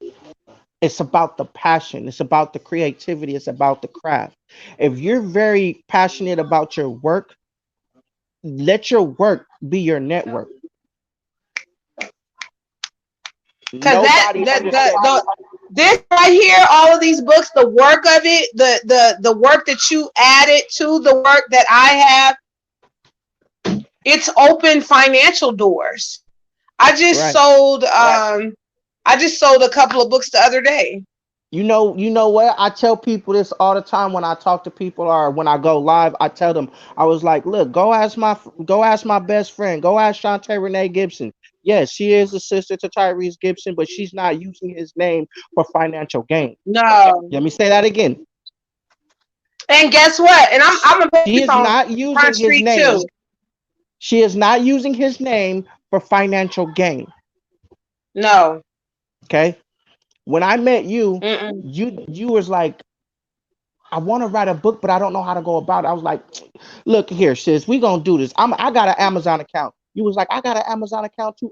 It's about the passion. It's about the creativity. It's about the craft. If you're very passionate about your work, let your work be your network. Cause that Nobody understands. the this right here, all of these books, the work of it, the work that you added to the work that I have, it's opened financial doors. I just Right. sold I just sold a couple of books the other day. You know what? I tell people this all the time when I talk to people or when I go live. I tell them, I was like, look, go ask my best friend, go ask Shantae Renee Gibson. Yes, she is the sister to Tyrese Gibson, but she's not using his name for financial gain. No. Let me say that again. And guess what? And I'm gonna put She this is on not Front using his Street too. name. She is not using his name for financial gain. No. Okay. When I met you, Mm-mm. you was like, I want to write a book, but I don't know how to go about it. I was like, look here, sis, we gonna do this. I got an Amazon account. You was like, I got an Amazon account too.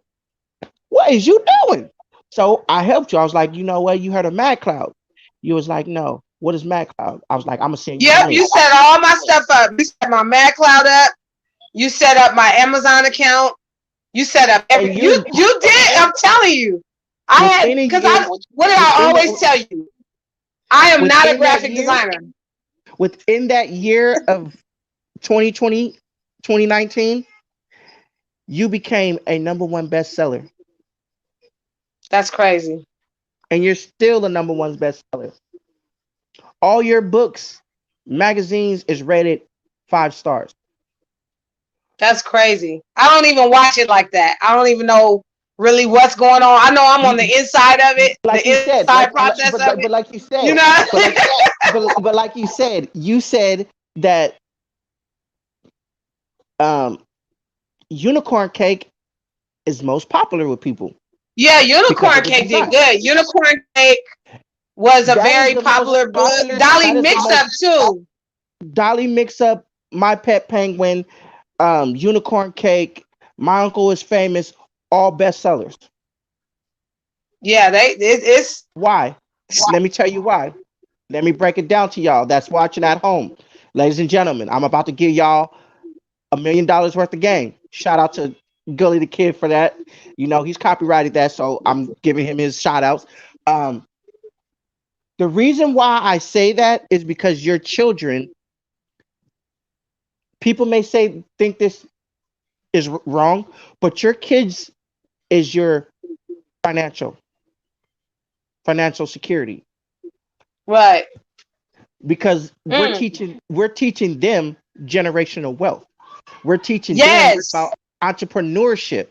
What is you doing? So I helped you. I was like, you know what? You heard of Mad Cloud? You was like, no. What is Mad Cloud? I was like, I'm gonna send you the Yep, link. you set all my stuff up. You set my Mad Cloud up. You set up my Amazon account. You set up And you did. I'm telling you. I had within a because year, I what did I within always that tell you? I am not a within that graphic year, designer. within that year of 2020, 2019, you became a number one bestseller, That's crazy. and you're still the number one bestseller. All your books, magazines is rated 5 stars. That's crazy. I don't even watch it like that. I don't even know really what's going on. I know I'm on You the inside of it, like the you said, inside process of it. but like you You said, know? but like but like you said that um unicorn cake is most popular with people Yeah, because Unicorn of the Cake did design. good. Unicorn Cake was a That is very the most popular book. popular. Dolly That is the Mix Up most too. Dolly Mix Up, My Pet Penguin, Unicorn Cake, My Uncle is Famous, all bestsellers. Yeah, it's Why? Let me tell you why. Let me break it down to y'all that's watching at home. Ladies and gentlemen, I'm about to give y'all $1 million worth of game. Shout out to Gully the Kid for that. He's copyrighted that, so I'm giving him his shout outs. Um, the reason why I say that is because your children, people may say think this is wrong, but your kids is your financial financial security right. because we're Mm. teaching we're teaching them generational wealth. We're teaching them Yes. about entrepreneurship.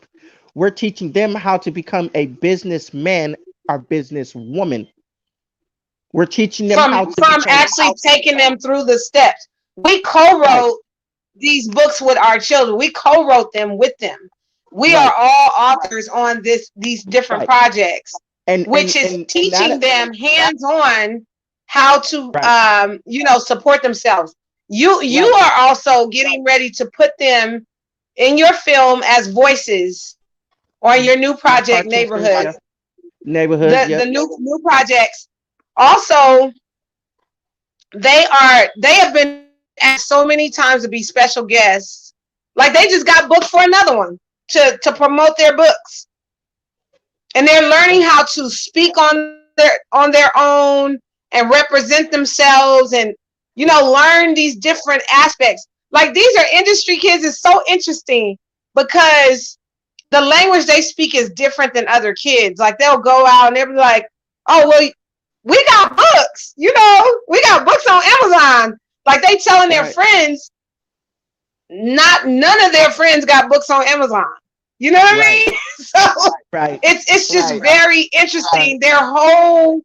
We're teaching them how to become a businessman or businesswoman. We're teaching them From how to from become actually taking them through the steps. We right, co-wrote these books with our children. We co-wrote them with them. We are right, all authors on these different right, projects, and which is teaching that them hands-on how to right, support themselves. You right. are also getting ready to put them in your film as voices on your new My project cartoon series, neighborhood. yeah, neighborhood, The yep, new projects. Also, they have been asked so many times to be special guests. Like they just got booked for another one to promote their books. And they're learning how to speak on their own and represent themselves and learn these different aspects. Like these are industry kids. It's so interesting because the language they speak is different than other kids. Like they'll go out and they'll be like, "Oh well, we got books. We got books on Amazon." Like they telling their right, friends, not none of their friends got books on Amazon. You know what I right, mean? So right, it's just very interesting. Their whole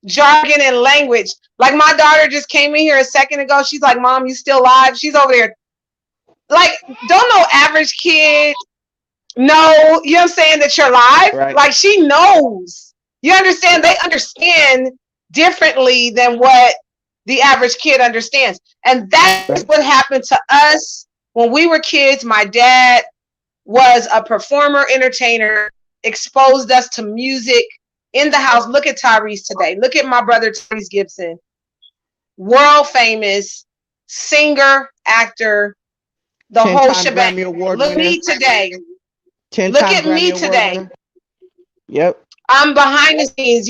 jargon and language. Like my daughter just came in here a second ago. She's like, "Mom, you still live?" She's over there. Like, don't no average kid know, you know what I'm saying, that you're live. Right. Like she knows. You understand? They understand differently than what the average kid understands. And that is Right. what happened to us when we were kids. My dad was a performer, entertainer, exposed us to music in the house. Look at Tyrese today. Look at my brother Tyrese Gibson, world famous singer, actor, the 10 whole time shebang. Grammy Award Look at winner. me today. 10 Look time at me Grammy Award today. winner. Yep. I'm behind the scenes,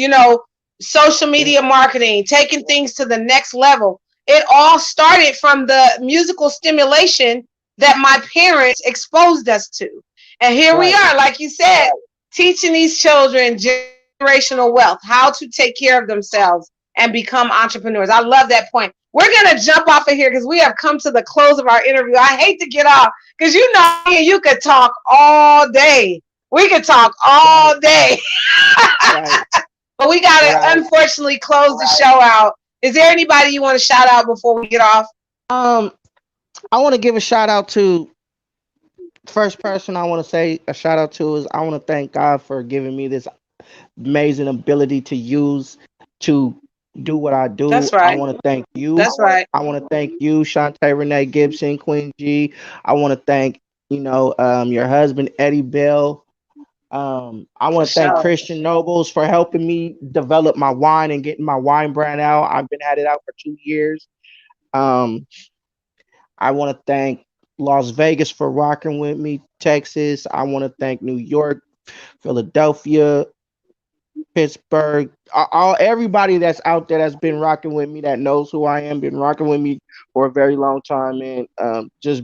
social Yep. media marketing, taking things to the next level. It all started from the musical stimulation that my parents exposed us to. And here we Right. are, like you said, teaching these children generational wealth, how to take care of themselves and become entrepreneurs. I love that point. We're going to jump off of here because we have come to the close of our interview. I hate to get off because you could talk all day. We could talk Right. all day. Right. But we got to Right. unfortunately close the show out. Is there anybody you want to shout out before we get off? Um, I want to give a shout out to first person I want to say a shout out to is I want to thank God for giving me this amazing ability to use to do what I do. That's I right. want to thank you. That's right. I want to thank you, Shantae Renee Gibson, Queen G. I want to thank, your husband, Eddie Bell. I For want to thank sure. Christian Nobles for helping me develop my wine and getting my wine brand out. I've been at it out for 2 years. Um, I want to thank Las Vegas for rocking with me, Texas. I want to thank New York, Philadelphia, Pittsburgh, all everybody that's out there that's been rocking with me, that knows who I am, been rocking with me for a very long time, man. Just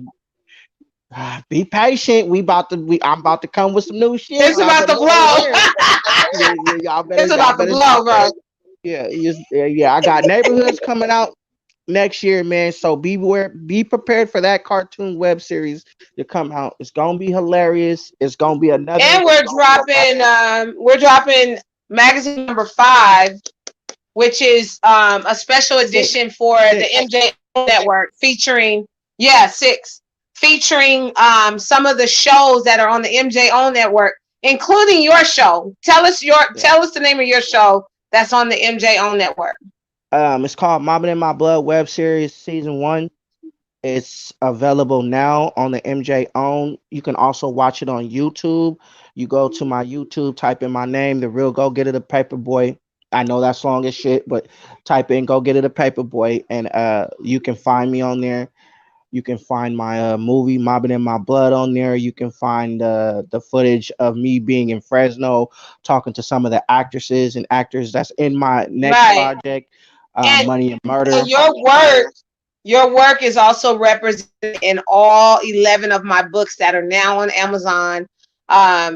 be patient. I'm about to come with some new shit. It's Y'all about better to stay aware. blow. Yeah, yeah, It's y'all about to better, blow, bro. yeah, yeah. I got neighborhoods coming out next year, man. So be prepared for that cartoon web series to come out. It's gonna be hilarious. It's gonna be another. And we're dropping magazine number 5, which is a special Six, edition for the six. MJ network featuring, yeah, 6, featuring some of the shows that are on the MJ network, including your show. Yeah. Tell us the name of your show that's on the MJ network. It's called Mobbing in My Blood web series season 1. It's available now on the MJ own. You can also watch it on YouTube. You go to my YouTube, type in my name, The Real Go Get It a Paperboy. I know that's long as shit, but type in Go Get It a Paperboy, and you can find me on there. You can find my movie Mobbing in My Blood on there. You can find the footage of me being in Fresno, talking to some of the actresses and actors that's in my next Right. project, And Money and and Murder. your work is also represented in all 11 of my books that are now on Amazon.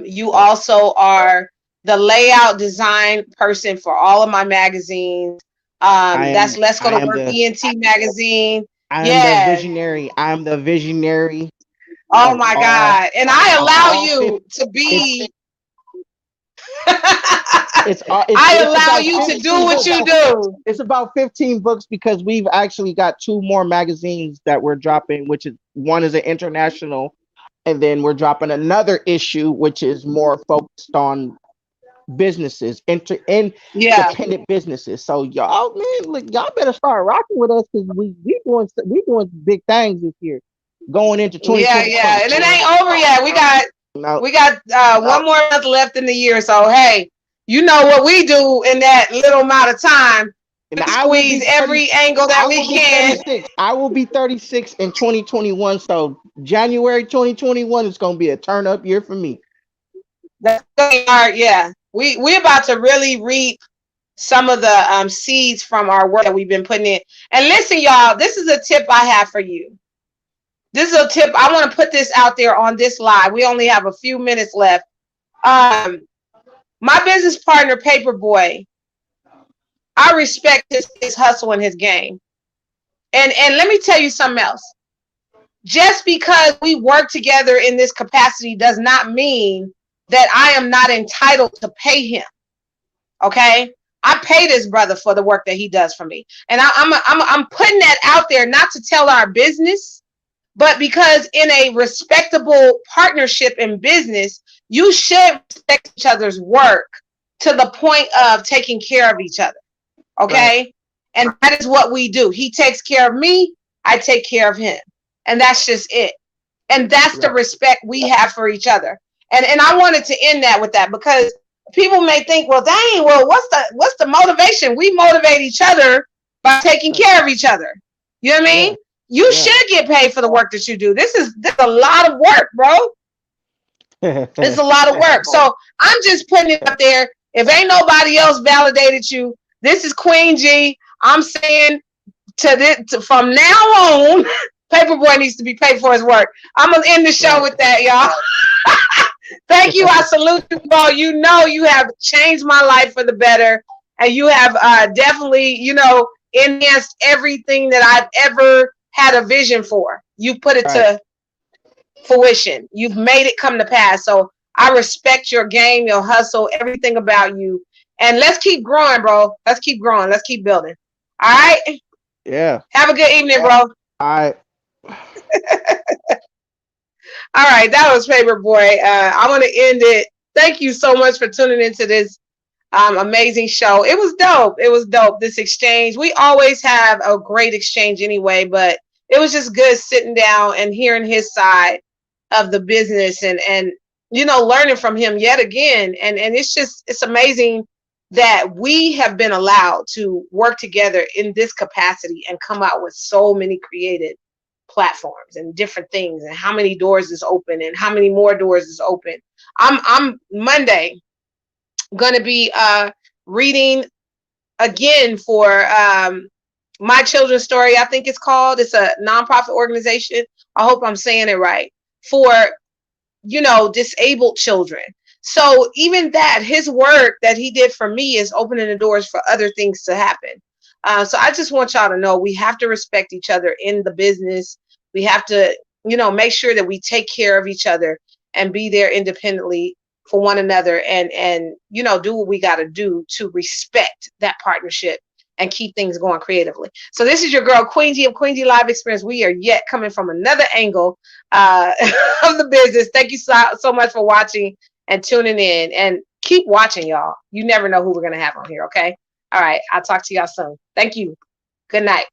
You Yep. also are the layout design person for all of my magazines. I That's am Let's Go I to am Work the ENT magazine. I am the Yeah. visionary. I'm the visionary Oh of my all God. And I of allow all you 50. to It's be it's I it's allow about you to do 15 what books. you do. It's about 15 books because we've actually got two more magazines that we're dropping, which is one is an international, and then we're dropping another issue which is more focused on businesses, Yeah. independent businesses. So y'all, man, look, y'all better start rocking with us because we doing big things this year, going into Yeah, 2021. yeah. And it ain't over yet. We got No, We got one more month left in the year. So, hey, you know what we do in that little amount of time. and We I will be squeeze 30. every angle that I we will be can. 36. I will be 36 in 2021. So January 2021 is going to be a turn up year for me. That's our, yeah. We about to really reap some of the seeds from our work that we've been putting in. And listen, y'all, this is a tip I have for you. This is a tip. I want to put this out there on this live. We only have a few minutes left. Um, my business partner, Paperboy, I respect his hustle and his game. And let me tell you something else. Just because we work together in this capacity does not mean that I am not entitled to pay him. Okay, I pay this brother for the work that he does for me, and I'm putting that out there not to tell our business, But because in a respectable partnership in business, you should respect each other's work to the point of taking care of each other. Right. Okay. And that is what we do. He takes care of me, I take care of him. And that's just it. And that's the Right. respect we have for each other. And I wanted to end that with that, because people may think, well, dang, well, what's the motivation? We motivate each other by taking Right. care of each other. You know what I Yeah. mean? You Yeah. should get paid for the work that you do. This is a lot of work, bro. It's a lot of work. So I'm just putting it up there. If ain't nobody else validated you, this is Queen G. I'm saying from now on, Paperboy needs to be paid for his work. I'm gonna end the show Right. with that, y'all. Thank you. I salute you, bro. You know you have changed my life for the better, and you have definitely, enhanced everything that I've ever had a vision for. You put it Right. to fruition. You've made it come to pass. So I respect your game, your hustle, everything about you. And let's keep growing, bro. Let's keep growing. Let's keep building. All right. Yeah. Have a good evening, bro. I All right. That was Paperboy. I want to end it. Thank you so much for tuning into this amazing show. It was dope. It was dope. This exchange. We always have a great exchange anyway, but it was just good sitting down and hearing his side of the business, and learning from him yet again. And it's amazing that we have been allowed to work together in this capacity and come out with so many creative platforms and different things, and how many doors is open and how many more doors is open. I'm Monday going to be reading again for My Children's Story, I think it's called. It's a nonprofit organization. I hope I'm saying it right. For disabled children. So even that, his work that he did for me is opening the doors for other things to happen. So I just want y'all to know we have to respect each other in the business. We have to, make sure that we take care of each other and be there independently for one another, and do what we got to do to respect that partnership and keep things going creatively. So this is your girl Queen G of Queen G Live Experience. We are yet coming from another angle of the business. Thank you so much for watching and tuning in, and keep watching, y'all. You never know who we're going to have on here. Okay. All right. I'll talk to y'all soon. Thank you. Good night.